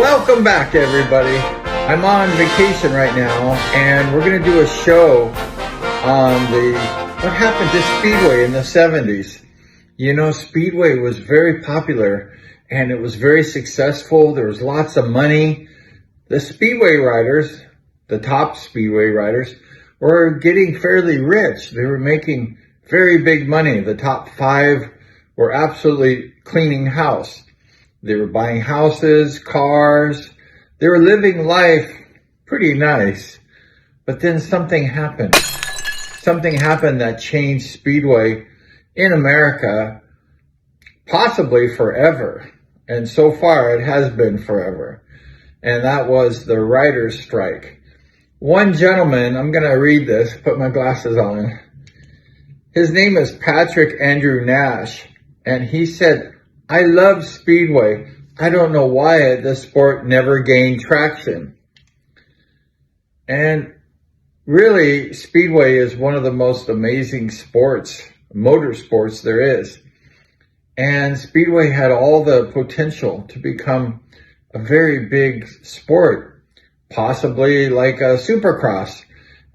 Welcome back, everybody. I'm on vacation right now, and we're going to do a show on what happened to Speedway in the 70s. You know, Speedway was very popular, and it was very successful. There was lots of money. The Speedway riders, the top Speedway riders, were getting fairly rich. They were making very big money. The top 5 were absolutely cleaning house. They were buying houses, cars. They were living life pretty nice. But then something happened. Something happened that changed Speedway in America, possibly forever. And so far, it has been forever. And that was the writers' strike. One gentleman, I'm going to read this, put my glasses on. His name is Patrick Andrew Nash. And he said, "I love Speedway. I don't know why the sport never gained traction." And really, Speedway is one of the most amazing motorsports there is. And Speedway had all the potential to become a very big sport, possibly like a supercross.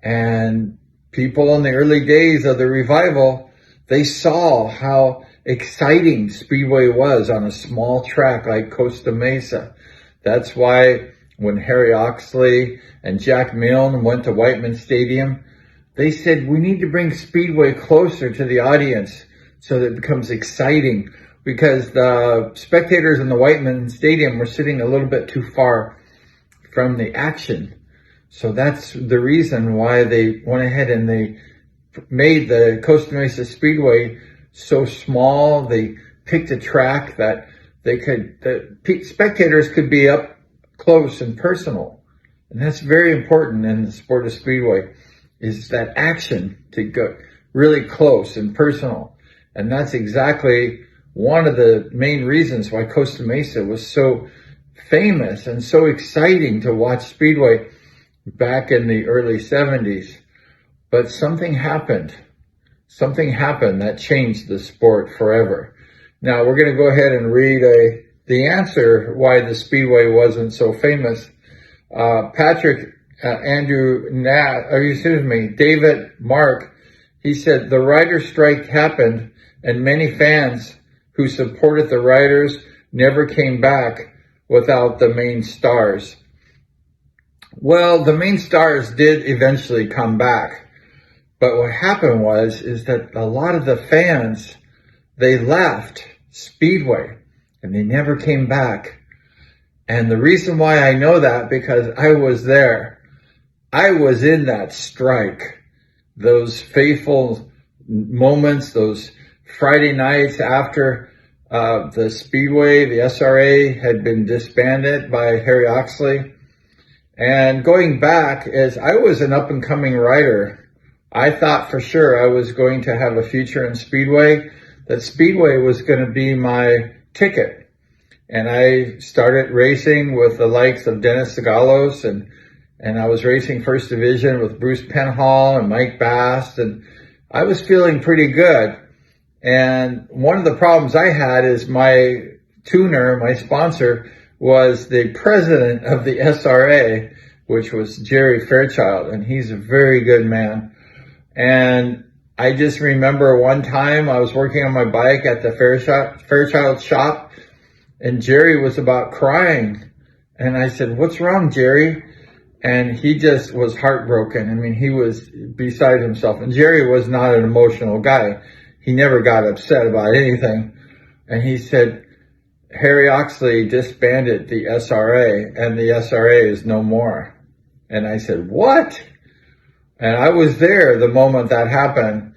And people in the early days of the revival, they saw how exciting Speedway was on a small track like Costa Mesa. That's why when Harry Oxley and Jack Milne went to Whiteman Stadium, they said, we need to bring Speedway closer to the audience so that it becomes exciting, because the spectators in the Whiteman Stadium were sitting a little bit too far from the action. So that's the reason why they went ahead and they made the Costa Mesa Speedway so small. They picked a track that the spectators could be up close and personal. And that's very important in the sport of Speedway, is that action to go really close and personal. And that's exactly one of the main reasons why Costa Mesa was so famous and so exciting to watch Speedway back in the early 70s. But something happened. Something happened that changed the sport forever. Now, we're going to go ahead and read the answer why the Speedway wasn't so famous. Patrick Andrew David Mark, he said, the writer's strike happened and many fans who supported the writers never came back without the main stars. Well, the main stars did eventually come back. But what happened is that a lot of the fans, they left Speedway and they never came back. And the reason why I know that, because I was there. I was in that strike. Those faithful moments, those Friday nights after the Speedway, the SRA had been disbanded by Harry Oxley. And going back, as I was an up-and-coming rider, I thought for sure I was going to have a future in Speedway, that Speedway was going to be my ticket. And I started racing with the likes of Dennis Segalos, and I was racing First Division with Bruce Penhall and Mike Bast, and I was feeling pretty good. And one of the problems I had is my tuner, my sponsor, was the president of the SRA, which was Jerry Fairchild, and he's a very good man. And I just remember one time I was working on my bike at the Fairchild shop, and Jerry was about crying. And I said, "What's wrong, Jerry?" And he just was heartbroken. I mean, he was beside himself. And Jerry was not an emotional guy. He never got upset about anything. And he said, "Harry Oxley disbanded the SRA, and the SRA is no more." And I said, "What?" And I was there the moment that happened.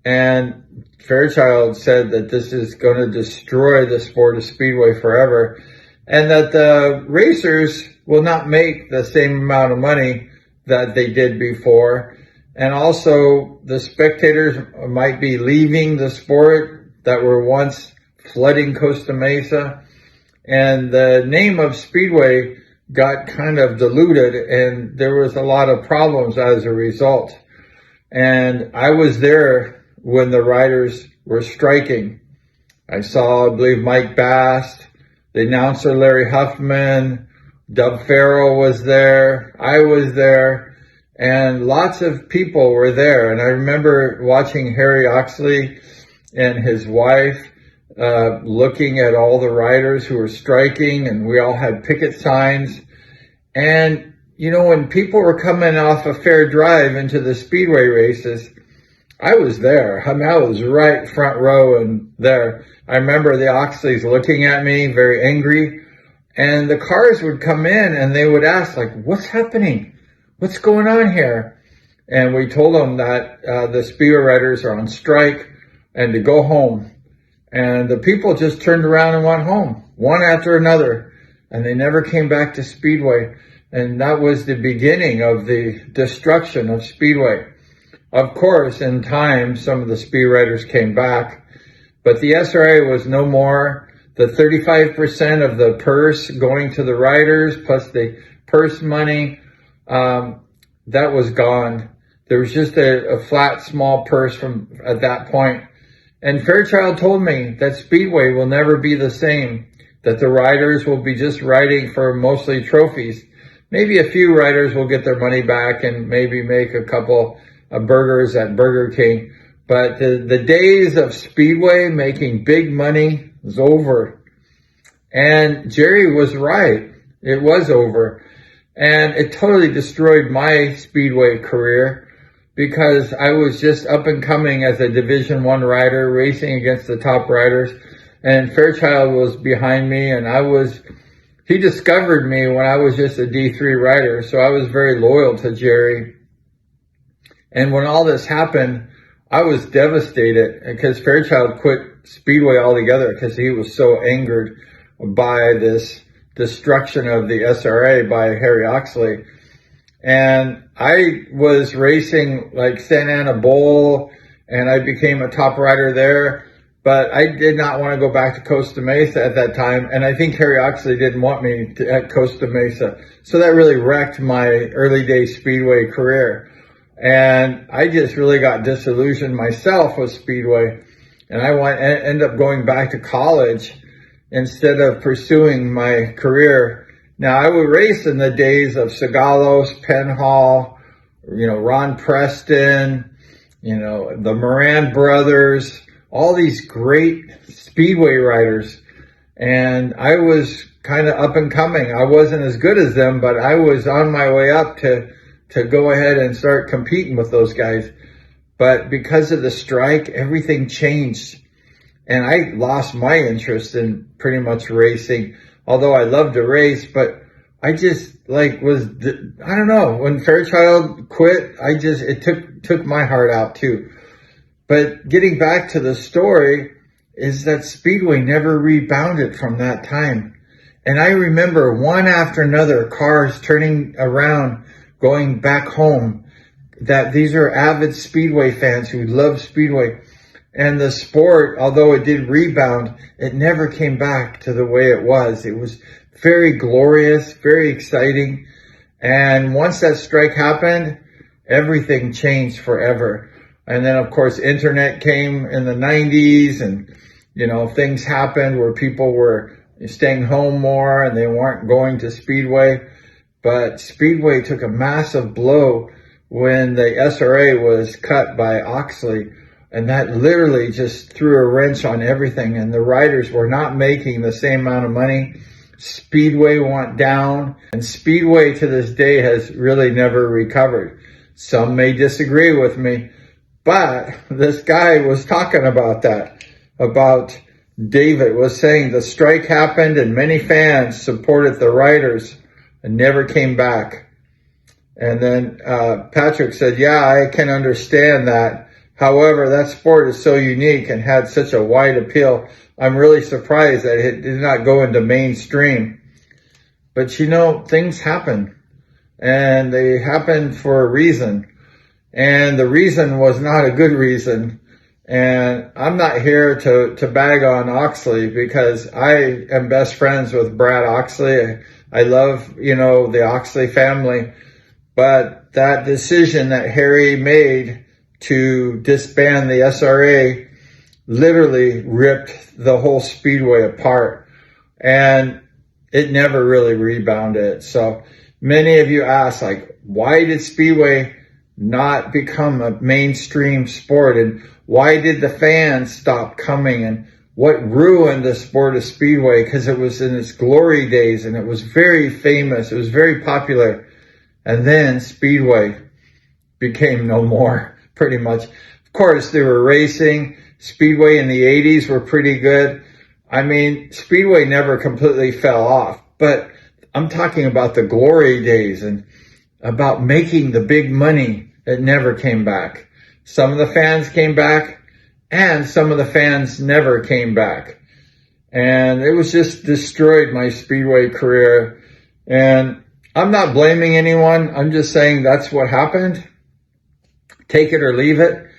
And Fairchild said that this is going to destroy the sport of Speedway forever, and that the racers will not make the same amount of money that they did before. And also the spectators might be leaving the sport that were once flooding Costa Mesa. And the name of Speedway got kind of diluted, and there was a lot of problems as a result. And I was there when the riders were striking. I saw, I believe, Mike Bast, the announcer Larry Huffman, Dub Farrell was there. I was there. And lots of people were there. And I remember watching Harry Oxley and his wife looking at all the riders who were striking, and we all had picket signs. And, you know, when people were coming off a fair drive into the Speedway races, I was there. I mean, I was right front row and there. I remember the Oxleys looking at me, very angry. And the cars would come in and they would ask, like, what's happening? What's going on here? And we told them that the Speedway riders are on strike and to go home. And the people just turned around and went home, one after another. And they never came back to Speedway. And that was the beginning of the destruction of Speedway. Of course, in time, some of the speed riders came back, but the SRA was no more. The 35% of the purse going to the riders, plus the purse money, that was gone. There was just a flat, small purse from at that point. And Fairchild told me that Speedway will never be the same, that the riders will be just riding for mostly trophies. Maybe a few riders will get their money back and maybe make a couple of burgers at Burger King. But the days of Speedway making big money is over. And Jerry was right. It was over. And it totally destroyed my Speedway career because I was just up and coming as a Division I rider, racing against the top riders. And Fairchild was behind me, and he discovered me when I was just a D3 rider. So I was very loyal to Jerry. And when all this happened, I was devastated because Fairchild quit Speedway altogether because he was so angered by this destruction of the SRA by Harry Oxley. And I was racing like Santa Ana Bowl, and I became a top rider there. But I did not want to go back to Costa Mesa at that time. And I think Harry Oxley didn't want me at Costa Mesa. So that really wrecked my early day Speedway career. And I just really got disillusioned myself with Speedway. And I ended up going back to college instead of pursuing my career. Now, I would race in the days of Segalos, Penhall, Ron Preston, the Moran brothers, all these great Speedway riders. And I was kind of up and coming. I wasn't as good as them, but I was on my way up to go ahead and start competing with those guys. But because of the strike, everything changed. And I lost my interest in pretty much racing, although I loved to race, but I just I don't know, when Fairchild quit, it took my heart out too. But getting back to the story is that Speedway never rebounded from that time. And I remember one after another cars turning around, going back home, that these are avid Speedway fans who love Speedway. And the sport, although it did rebound, it never came back to the way it was. It was very glorious, very exciting. And once that strike happened, everything changed forever. And then, of course, internet came in the 90s, and, things happened where people were staying home more and they weren't going to Speedway. But Speedway took a massive blow when the SRA was cut by Oxley. And that literally just threw a wrench on everything. And the riders were not making the same amount of money. Speedway went down. And Speedway to this day has really never recovered. Some may disagree with me. But this guy was talking about that. About David was saying the strike happened and many fans supported the riders and never came back. And then Patrick said, yeah, I can understand that. However, that sport is so unique and had such a wide appeal. I'm really surprised that it did not go into mainstream. But things happen. And they happen for a reason. And the reason was not a good reason. And I'm not here to bag on Oxley because I am best friends with Brad Oxley. I love, the Oxley family. But that decision that Harry made to disband the SRA literally ripped the whole Speedway apart. And it never really rebounded. So many of you ask, like, why did Speedway not become a mainstream sport? And why did the fans stop coming? And what ruined the sport of Speedway? Because it was in its glory days and it was very famous. It was very popular. And then Speedway became no more, pretty much. Of course, they were racing. Speedway in the 80s were pretty good. I mean, Speedway never completely fell off, but I'm talking about the glory days and about making the big money. It never came back. Some of the fans came back and some of the fans never came back. And it was just destroyed my Speedway career. And I'm not blaming anyone. I'm just saying that's what happened. Take it or leave it.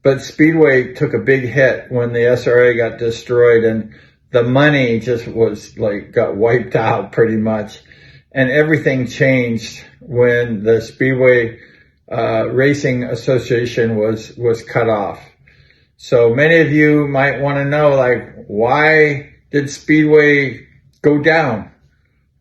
But Speedway took a big hit when the SRA got destroyed and the money just was like got wiped out pretty much. And everything changed when the Speedway Racing Association was cut off. So many of you might want to know, like, why did Speedway go down?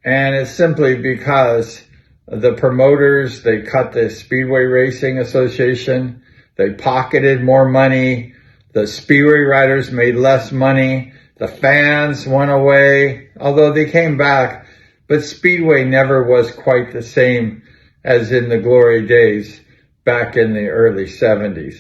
And it's simply because the promoters, they cut the Speedway Racing Association. They pocketed more money. The Speedway riders made less money. The fans went away, although they came back. But Speedway never was quite the same as in the glory days back in the early 70s.